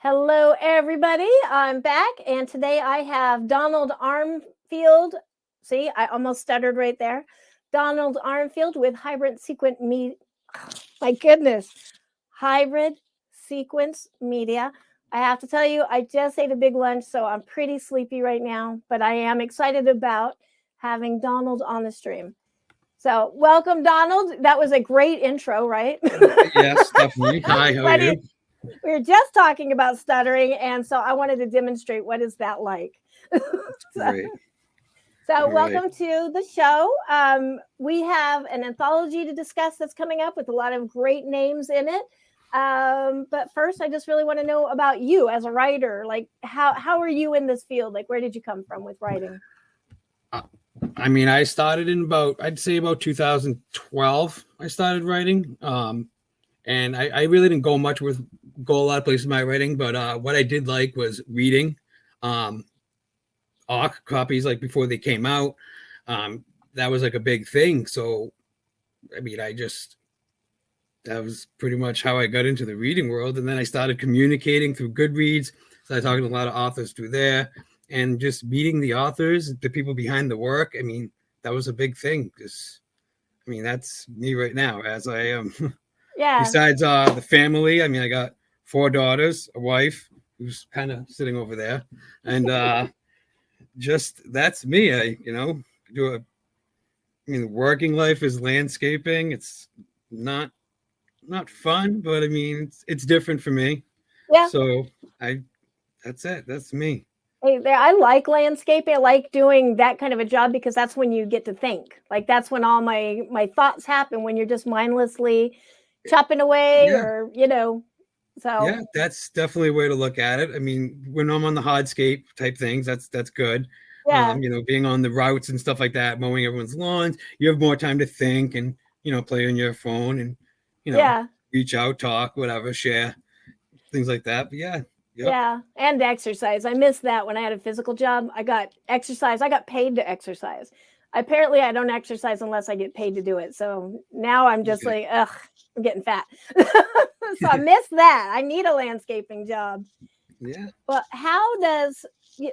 Hello, everybody. I'm back, and today I have Donald Armfield. See, I almost stuttered right there. Donald Armfield with Hybrid Sequence Media. My goodness, Hybrid Sequence Media. I have to tell you, I just ate a big lunch, so I'm pretty sleepy right now, but I am excited about having Donald on the stream. So, welcome, Donald. That was a great intro, right? Yes, definitely. Hi, how are you? We were just talking about stuttering, and so I wanted to demonstrate what is that like. Great. So welcome to the show. We have an anthology to discuss that's coming up with a lot of great names in it. But first, I just really want to know about you as a writer. Like, how are you in this field? Like, where did you come from with writing? I mean, I started in I'd say about 2012. I started writing. And I really didn't go a lot of places in my writing, but what I did like was reading ARC copies like before they came out. That was like a big thing. So, I mean, that was pretty much how I got into the reading world. And then I started communicating through Goodreads. So I talked to a lot of authors through there and just meeting the authors, the people behind the work. I mean, that was a big thing because, I mean, that's me right now as I am. Yeah. Besides the family, I mean, I got 4 daughters, a wife who's kind of sitting over there, and just that's me. I mean, working life is landscaping. It's not fun, but I mean, it's different for me. Yeah. So that's it. That's me. Hey, I like landscaping. I like doing that kind of a job because that's when you get to think. Like that's when all my thoughts happen, when you're just mindlessly chopping away, or so yeah, that's definitely a way to look at it. I mean, when I'm on the hardscape type things, that's good. Yeah. Being on the routes and stuff like that, mowing everyone's lawns, you have more time to think and play on your phone and reach out, talk, whatever, share things like that. But yeah. Yep. Yeah, and exercise. I missed that when I had a physical job. I got exercise. I got paid to exercise. Apparently, I don't exercise unless I get paid to do it. So now I'm just like, ugh, I'm getting fat. So I missed that. I need a landscaping job. Yeah. But how does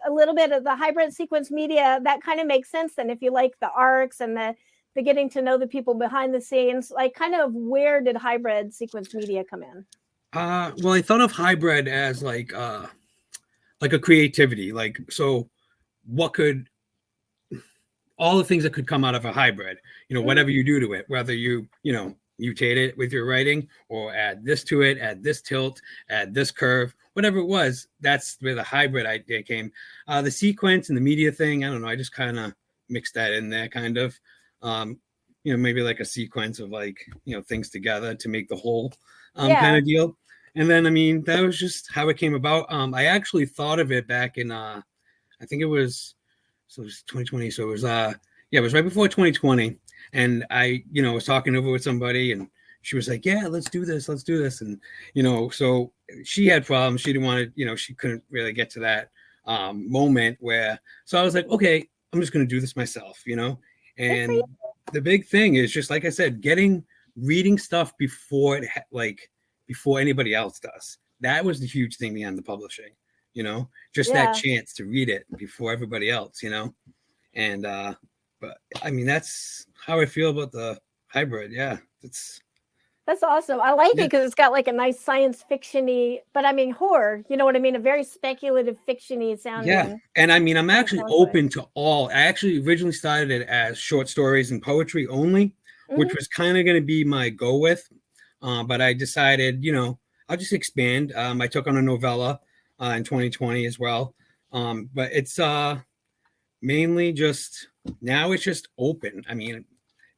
a little bit of the hybrid sequence media, that kind of makes sense then if you like the arcs and the getting to know the people behind the scenes, like kind of where did hybrid sequence media come in? Well, I thought of hybrid as like a creativity, like, so what could all the things that could come out of a hybrid, whatever you do to it, whether you mutate it with your writing or add this to it, add this tilt, add this curve, whatever it was, that's where the hybrid idea came. The sequence and the media thing, I don't know, I just kind of mixed that in there kind of, maybe like a sequence of like, things together to make the whole kind of deal. And then, I mean, that was just how it came about. I actually thought of it back in, I think it was 2020. So it was, it was right before 2020. And I, was talking over with somebody and she was like, yeah, let's do this. And, so she had problems. She didn't want to, she couldn't really get to that moment where, so I was like, okay, I'm just going to do this myself, and the big thing is just, like I said, reading stuff before anybody else does. That was the huge thing behind the publishing, that chance to read it before everybody else, and but I mean, that's how I feel about the hybrid. Yeah, that's awesome. I like it because it's got like a nice science fiction-y, but I mean horror, you know what I mean? A very speculative fiction-y sounding. Yeah, and I mean, I'm actually open to all. I actually originally started it as short stories and poetry only, which was kind of going to be my go with. But I decided, I'll just expand. I took on a novella in 2020 as well. But it's mainly just, now it's just open. I mean,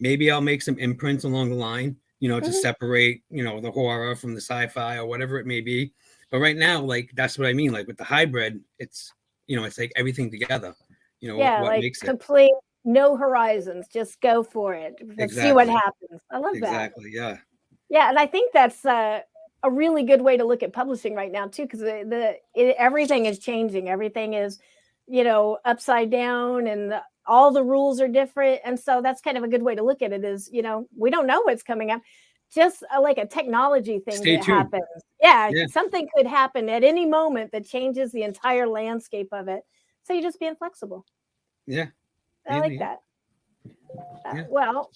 maybe I'll make some imprints along the line, to separate, the horror from the sci-fi or whatever it may be. But right now, like, that's what I mean. Like with the hybrid, it's, it's like everything together, what like makes it. Complete no horizons, just go for it. Let's see what happens. I love that. Exactly. Yeah. Yeah, and I think that's a really good way to look at publishing right now too, because everything is changing. Everything is, upside down, and all the rules are different, and so that's kind of a good way to look at it. Is we don't know what's coming up. just like a technology thing Stay that tuned. happens. Yeah, Yeah. something could happen at any moment that changes the entire landscape of it. So you're just being flexible. Yeah. I like Yeah. that. Yeah. Well,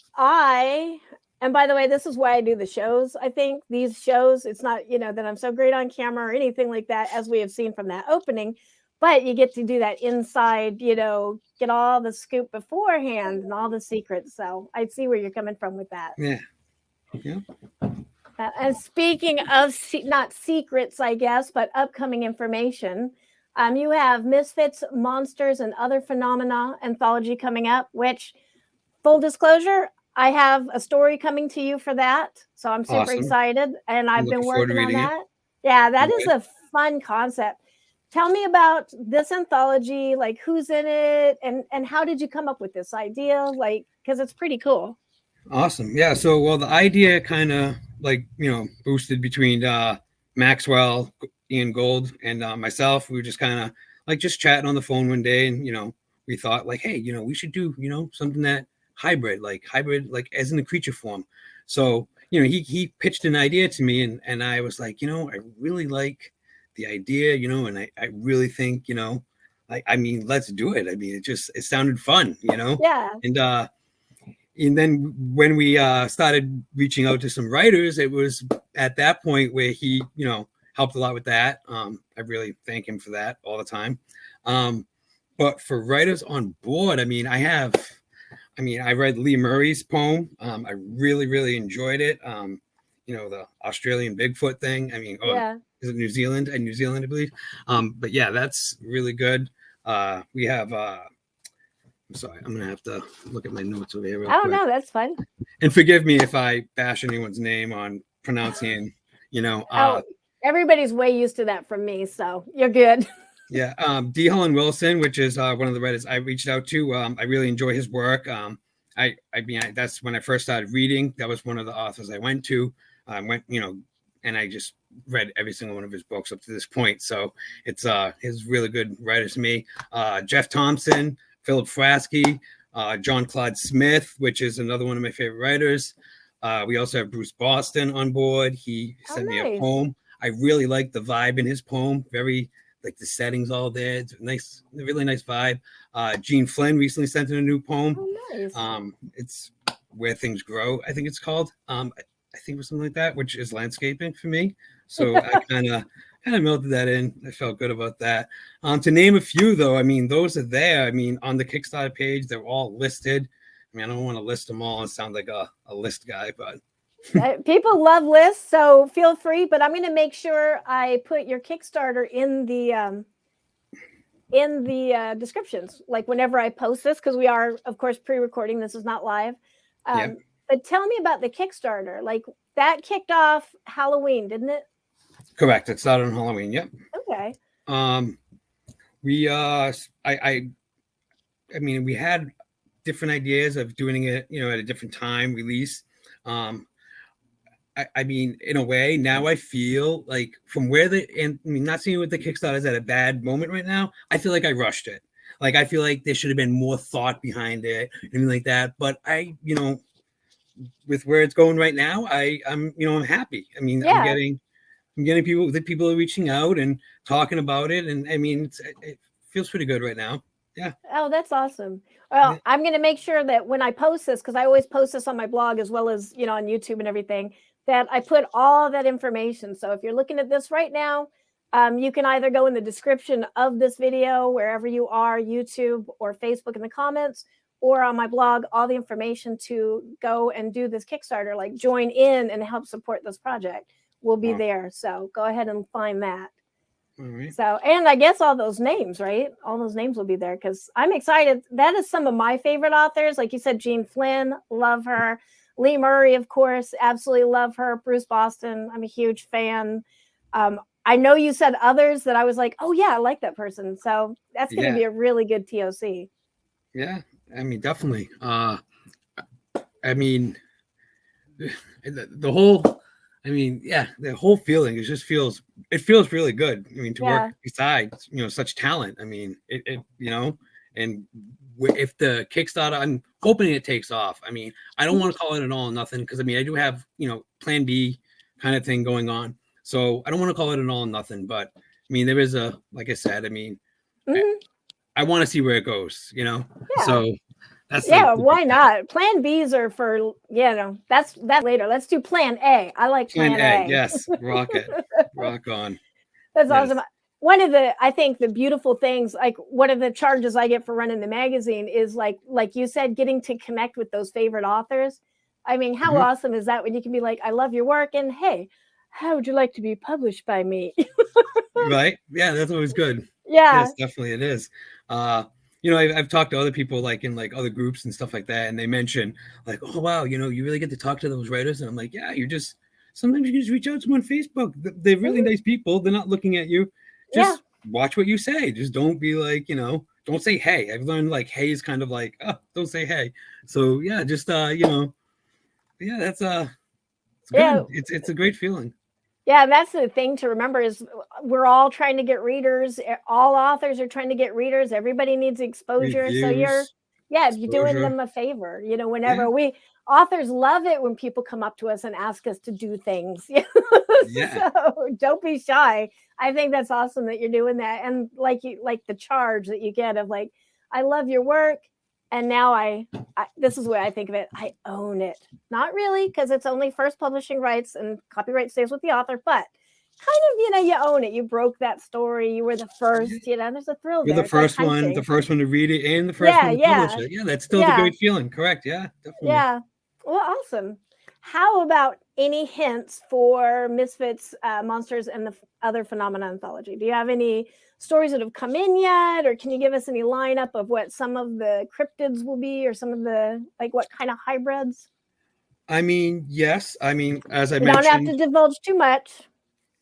and by the way, this is why I do the shows. I think these shows, it's not, that I'm so great on camera or anything like that, as we have seen from that opening, but you get to do that inside, get all the scoop beforehand and all the secrets. So I see where you're coming from with that. Yeah. Yeah. And speaking of not secrets, I guess, but upcoming information, you have Misfits, Monsters, and Other Phenomena anthology coming up, which, full disclosure, I have a story coming to you for that. So I'm super Awesome. excited, and I'm I've been looking forward to working on reading it. that. Yeah, that is Okay. a fun concept. Tell me about this anthology, like who's in it, and how did you come up with this idea? Like, because it's pretty cool. Awesome. Yeah. So, well, the idea kind of boosted between Maxwell, Ian Gold, and myself. We were just kind of just chatting on the phone one day, and we thought like, hey, we should do something that hybrid, like as in the creature form. So he pitched an idea to me, and I was like, I really like the idea, and I really think I mean, let's do it. I mean, it sounded fun, Yeah. And then when we started reaching out to some writers, it was at that point where he, helped a lot with that. I really thank him for that all the time. But for writers on board, I mean, I read Lee Murray's poem. I really, really enjoyed it. The Australian Bigfoot thing. I mean, Yeah. is it New Zealand? New Zealand, I believe. But yeah, that's really good. We have I'm sorry, I'm gonna have to look at my notes over here real quick. No, that's fine. And forgive me if I bash anyone's name on pronouncing, everybody's way used to that from me, so you're good. Yeah, D. Helen Wilson, which is one of the writers I reached out to. I really enjoy his work. That's when I first started reading. That was one of the authors I went to. And I just read every single one of his books up to this point. So it's his really good writer to me. Jeff Thompson, Philip Frasky, John Claude Smith, which is another one of my favorite writers. We also have Bruce Boston on board. He sent me a poem. I really like the vibe in his poem. Very like the settings all there. It's nice, really nice vibe. Gene Flynn recently sent in a new poem. Nice. It's Where Things Grow, I think it's called. I think it was something like that, which is landscaping for me. So I kind of melted that in. I felt good about that. To name a few, though, I mean, those are there. I mean, on the Kickstarter page, they're all listed. I mean, I don't want to list them all and sound like a list guy, but people love lists, so feel free. But I'm going to make sure I put your Kickstarter in the descriptions, like whenever I post this, because we are, of course, pre-recording. This is not live. But tell me about the Kickstarter. Like that kicked off Halloween, didn't it? Correct. It started on Halloween. Yep. Okay. We we had different ideas of doing it, at a different time release. I mean, in a way, now I feel like from where not seeing what the Kickstarter is at a bad moment right now, I feel like I rushed it. Like I feel like there should have been more thought behind it, anything like that. But with where it's going right now, I'm happy. I mean, I'm getting people are reaching out and talking about it, and I mean, it feels pretty good right now. Yeah. Oh, that's awesome. Well, I'm going to make sure that when I post this, because I always post this on my blog as well as on YouTube and everything, that I put all that information. So if you're looking at this right now, you can either go in the description of this video, wherever you are, YouTube or Facebook in the comments, or on my blog, all the information to go and do this Kickstarter, like join in and help support this project will be there. So go ahead and find that. All right. So, and I guess all those names, right? All those names will be there because I'm excited. That is some of my favorite authors. Like you said, Gene Flynn, love her. Lee Murray, of course, absolutely love her. Bruce Boston, I'm a huge fan. I know you said others that I was like, oh yeah, I like that person. So that's going to be a really good TOC. Yeah, I mean, definitely. I mean, the whole, the whole feeling it feels really good. I mean, to work beside, such talent. I mean, it And if the Kickstarter, I'm hoping it takes off. I mean, I don't want to call it an all or nothing because I mean, I do have, you know, plan B kind of thing going on. So I don't want to call it an all or nothing, but I mean, there is a, like I said, I mean, I want to see where it goes, you know? Yeah. So that's why not? Plan Bs are for, you know, that's later. Let's do plan A. I like plan A. Yes. Rock on. That's awesome. One of the, I think the beautiful things, like one of the charges I get for running the magazine is like you said, getting to connect with those favorite authors. I mean, how awesome is that when you can be like, I love your work, and hey, how would you like to be published by me? Right? Yeah, that's always good. Yeah. Yes, definitely it is. You know, I've talked to other people like in like other groups and stuff like that, and they mention like, oh wow, you know, you really get to talk to those writers, and I'm like, yeah, sometimes you just reach out to them on Facebook. They're really nice people. They're not looking at you. Just watch what you say. Just don't be like, you know, don't say hey. I've learned like hey is kind of like, oh, don't say hey. So yeah, just you know, yeah, that's it's good. It's a great feeling. Yeah, that's the thing to remember is we're all trying to get readers. All authors are trying to get readers. Everybody needs exposure. Reviews, so you're doing them a favor. You know, whenever authors love it when people come up to us and ask us to do things. So don't be shy. I think that's awesome that you're doing that. And like the charge that you get of like, I love your work. And now I this is where I think of it. I own it. Not really, because it's only first publishing rights and copyright stays with the author, but kind of, you know, you own it. You broke that story. You were the first, you know, there's a thrill there. You're the first one to read it and the first one to publish it. Yeah, that's still the great feeling. Correct. Yeah, definitely. Yeah. Well, awesome. How about any hints for Misfits, Monsters, and the Other Phenomena anthology? Do you have any stories that have come in yet, or can you give us any lineup of what some of the cryptids will be, or some of the like what kind of hybrids? I mean, yes. I mean, as I mentioned, mentioned, don't have to divulge too much.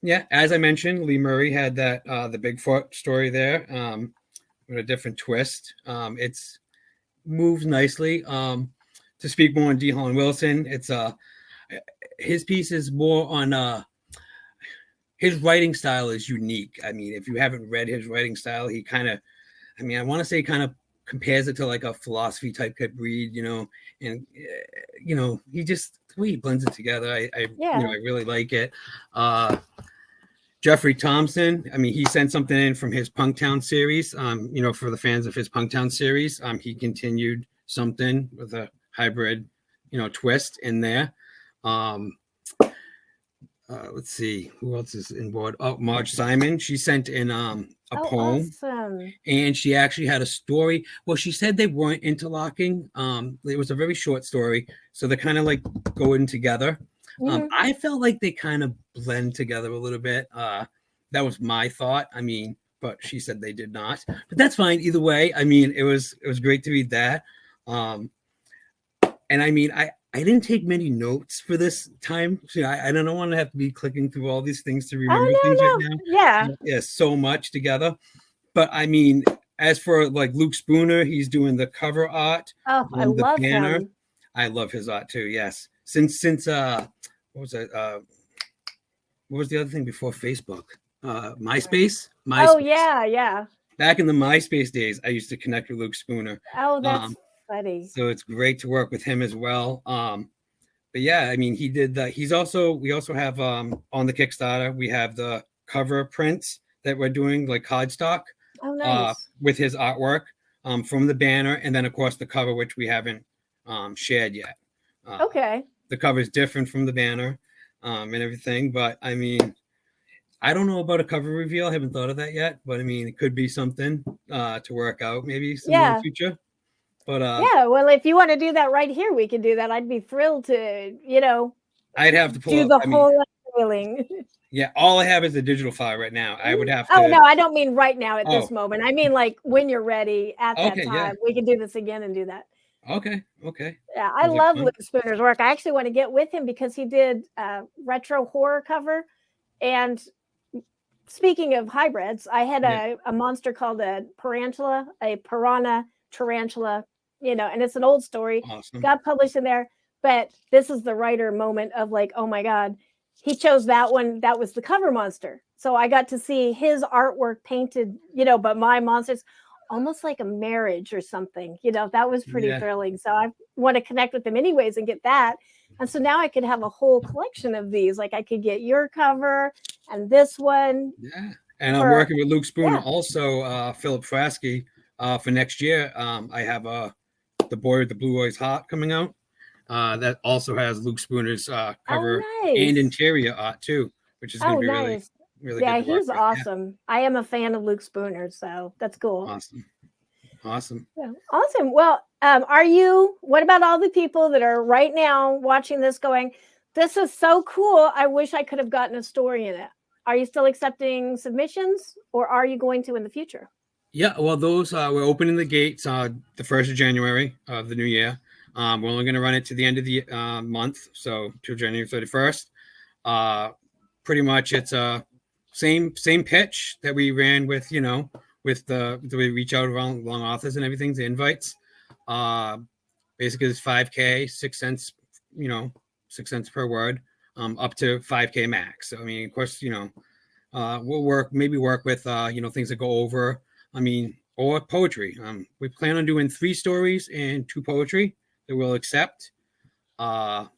Yeah, as I mentioned, Lee Murray had that the Bigfoot story there with a different twist. It's moves nicely. To speak more on D. Holland Wilson, it's his piece is more on his writing style is unique. I mean, if you haven't read his writing style, he kind of, I mean, I want to say kind of compares it to like a philosophy type read, you know, and you know, he just the way he blends it together. I you know, I really like it. Jeffrey Thompson, I mean, he sent something in from his Punktown series. You know, for the fans of his Punktown series, he continued something with a hybrid, you know, twist in there. Let's see who else is in board. Oh, Marge Simon. She sent in a poem, and she actually had a story. Well, she said they weren't interlocking. It was a very short story, so they're kind of like going together. I felt like they kind of blend together a little bit. That was my thought. I mean, but she said they did not. But that's fine either way. I mean, it was great to read that. And I mean, I didn't take many notes for this time. So I don't want to have to be clicking through all these things to remember things right now. Yeah, so much together. But I mean, as for like Luke Spooner, he's doing the cover art. Oh, I love him. I love his art too. Yes, since what was it? What was the other thing before Facebook? MySpace. Oh yeah. Back in the MySpace days, I used to connect with Luke Spooner. Oh, that's funny. So it's great to work with him as well. But yeah, I mean, he did that. We also have on the Kickstarter, we have the cover prints that we're doing, like cardstock. Oh, nice. With his artwork from the banner, and then of course the cover, which we haven't shared yet. Okay. The cover is different from the banner and everything, but I mean, I don't know about a cover reveal. I haven't thought of that yet, but I mean, it could be something to work out maybe in the future. But yeah, well, if you want to do that right here, we can do that. I'd be thrilled to, you know, I'd have to do the whole unveiling. Yeah, all I have is a digital file right now. I would have to. Oh no, I don't mean right now at this moment. I mean like when you're ready at that time. We can do this again and do that. Okay. Yeah, I love Luke Spooner's work. I actually want to get with him because he did retro horror cover. And speaking of hybrids, I had a monster called a piranha tarantula, you know, and it's an old story. Awesome. Got published in there, but this is the writer moment of like, oh my God, he chose that one. That was the cover monster. So I got to see his artwork painted, you know, but my monsters. almost like a marriage or something. That was pretty Yeah. thrilling. So I want to connect with them anyways and get that. And so now I could have a whole collection of these. Like I could get your cover and this one Yeah. And I'm for, working with Luke Spooner, yeah. also Philip Frasky, for next year. I have The Boy with the Blue Eyes Heart coming out. That also has Luke Spooner's cover and Nice. interior art too, which is going to be really, Nice. really Yeah, good to work he's with. awesome. I am a fan of Luke Spooner, so that's cool. Awesome. Awesome. Yeah, awesome. Well, what about all the people that are right now watching this going, this is so cool. I wish I could have gotten a story in it. Are you still accepting submissions, or are you going to in the future? Yeah, well, those we're opening the gates the 1st of January of the new year. We're only going to run it to the end of the month, so to January 31st. Pretty much, it's a same pitch that we ran with, with the we reach out around long authors and everything, the invites. Basically, it's 5K, 6 cents, 6 cents per word, up to 5K max. So I mean, of course, we'll work with things that go over. I mean, or poetry. We plan on doing 3 stories and 2 poetry that we'll accept. So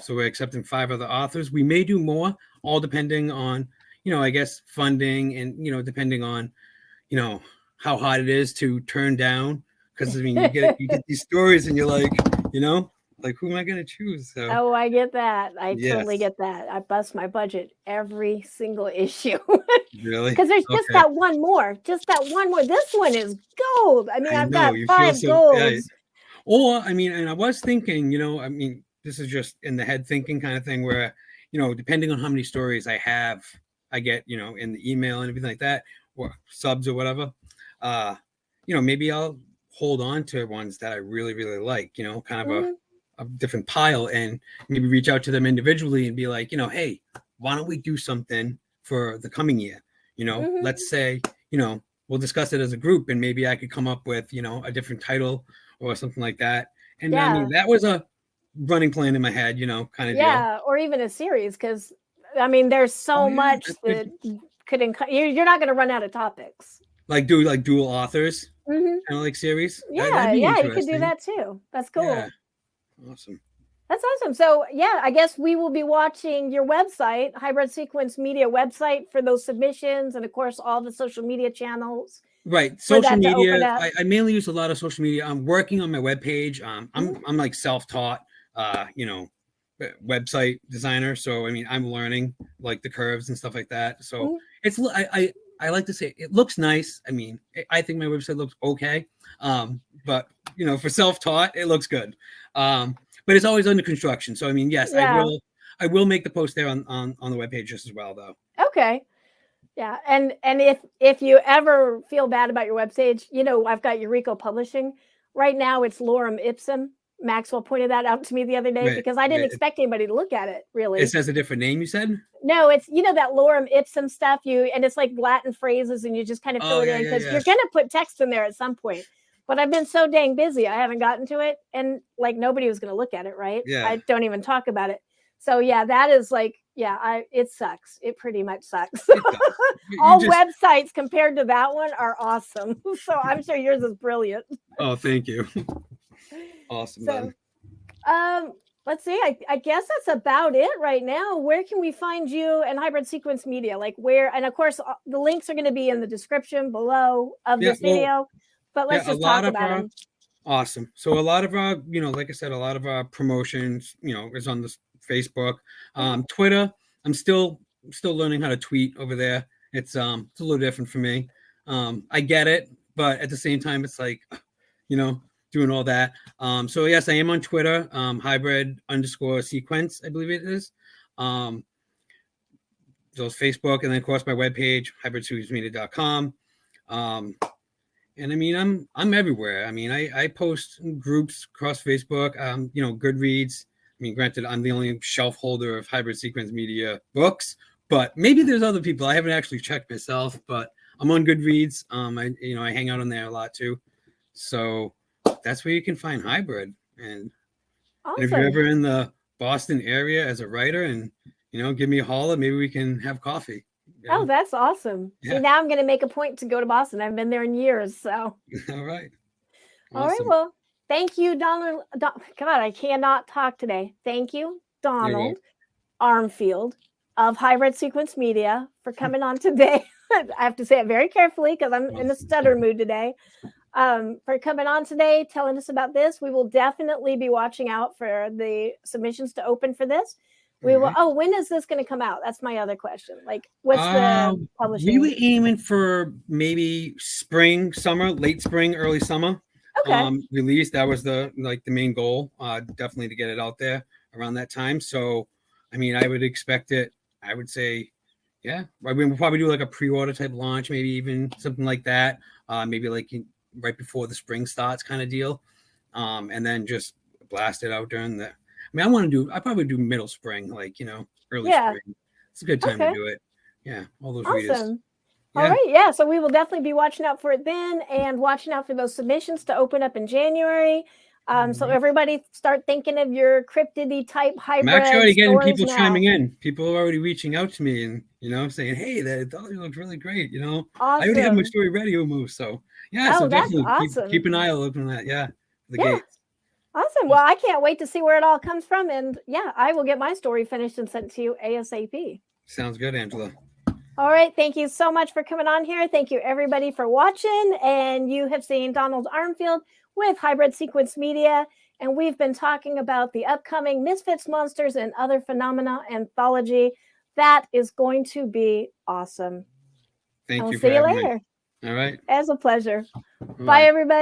we're accepting 5 other authors. We may do more, all depending on, I guess funding and, depending on, how hard it is to turn down. Because I mean, you get these stories and you're like, like who am I going to choose? So, Oh, I get that. I totally get that. I bust my budget every single issue. Really? Because there's just that one more. This one is gold. I mean, I've got 5 golds. Or, I mean, and I was thinking, this is just in the head thinking kind of thing where, depending on how many stories I get, in the email and everything like that, or subs or whatever, maybe I'll hold on to ones that I really, really like, kind of a different pile, and maybe reach out to them individually and be like, hey, why don't we do something for the coming year? Let's say, we'll discuss it as a group, and maybe I could come up with, a different title or something like that. And I mean, that was a running plan in my head, kind of deal. Or even a series, because I mean, there's so much that could you're not going to run out of topics. Like dual authors, kind of like series. Yeah, you could do that too. That's cool. Yeah. Awesome. That's awesome. So yeah, I guess we will be watching your website, Hybrid Sequence Media website, for those submissions, and of course all the social media channels. Right. Social media. I mainly use a lot of social media. I'm working on my webpage. I'm like self-taught, website designer. So I mean, I'm learning like the curves and stuff like that. So it's I like to say it looks nice. I mean, I think my website looks okay. But for self-taught, it looks good. But it's always under construction. So I mean, yes, I will make the post there on the webpage just as well, though. Okay. Yeah, and if you ever feel bad about your webpage, I've got Eureka Publishing. Right now, it's Lorem Ipsum. Maxwell pointed that out to me the other day because I didn't expect anybody to look at it, really. It says a different name, you said? No, it's, that Lorem Ipsum stuff, and it's like Latin phrases, and you just kind of fill it in because you're going to put text in there at some point. But I've been so dang busy, I haven't gotten to it. And like nobody was going to look at it, right? Yeah. I don't even talk about it. So yeah, that is like, it sucks. It pretty much sucks. All websites compared to that one are awesome. So I'm sure yours is brilliant. Oh, thank you. Awesome. So, let's see. I guess that's about it right now. Where can we find you and Hybrid Sequence Media? Like where? And of course, the links are going to be in the description below of this video. But let's just talk about them. Awesome. So a lot of our, like I said, a lot of our promotions, is on this Facebook, Twitter. I'm still learning how to tweet over there. It's a little different for me. I get it, but at the same time, it's like, doing all that. So yes, I am on Twitter, hybrid_sequence, I believe it is. So it's Facebook, and then of course my webpage, hybridsequencemedia.com. And I mean, I'm everywhere. I mean, I post groups across Facebook, Goodreads. I mean, granted, I'm the only shelf holder of Hybrid Sequence Media books, but maybe there's other people. I haven't actually checked myself, but I'm on Goodreads. I hang out on there a lot too. So that's where you can find Hybrid. And if you're ever in the Boston area as a writer, and give me a holler, maybe we can have coffee. Yeah. Oh, that's awesome. Yeah. See, now I'm going to make a point to go to Boston. I haven't been there in years. So, All right. all right. Awesome. Well, thank you, Donald. God, I cannot talk today. Thank you, Donald Armfield of Hybrid Sequence Media for coming on today. I have to say it very carefully because I'm in a stutter mood today. For coming on today, telling us about this. We will definitely be watching out for the submissions to open for this. We will. Oh, when is this going to come out? That's my other question. Like, what's the publishing? We were aiming for maybe spring, summer, late spring, early summer. Okay. Release. That was the main goal. Definitely to get it out there around that time. So, I mean, I would expect it. I would say, yeah. I mean, we'll probably do like a pre-order type launch, maybe even something like that. Maybe like right before the spring starts, kind of deal. And then just blast it out during the. I mean, I probably do middle spring, like, early spring. It's a good time to do it. Yeah, all those readers. Awesome. Yeah. All right. Yeah. So we will definitely be watching out for it then and watching out for those submissions to open up in January. So everybody start thinking of your cryptidy type hybrid. I'm actually already getting people now. chiming in. People are already reaching out to me and, saying, hey, that anthology looks really great. Awesome. I already have my story ready almost. So, yeah. So definitely awesome. keep an eye open on that. Yeah. The gates. Awesome. Well, I can't wait to see where it all comes from. And yeah, I will get my story finished and sent to you ASAP. Sounds good, Angela. All right. Thank you so much for coming on here. Thank you, everybody, for watching. And you have seen Donald Armfield with Hybrid Sequence Media. And we've been talking about the upcoming Misfits Monsters and Other Phenomena anthology. That is going to be awesome. Thank you. See you later. All right. As a pleasure. Bye, everybody.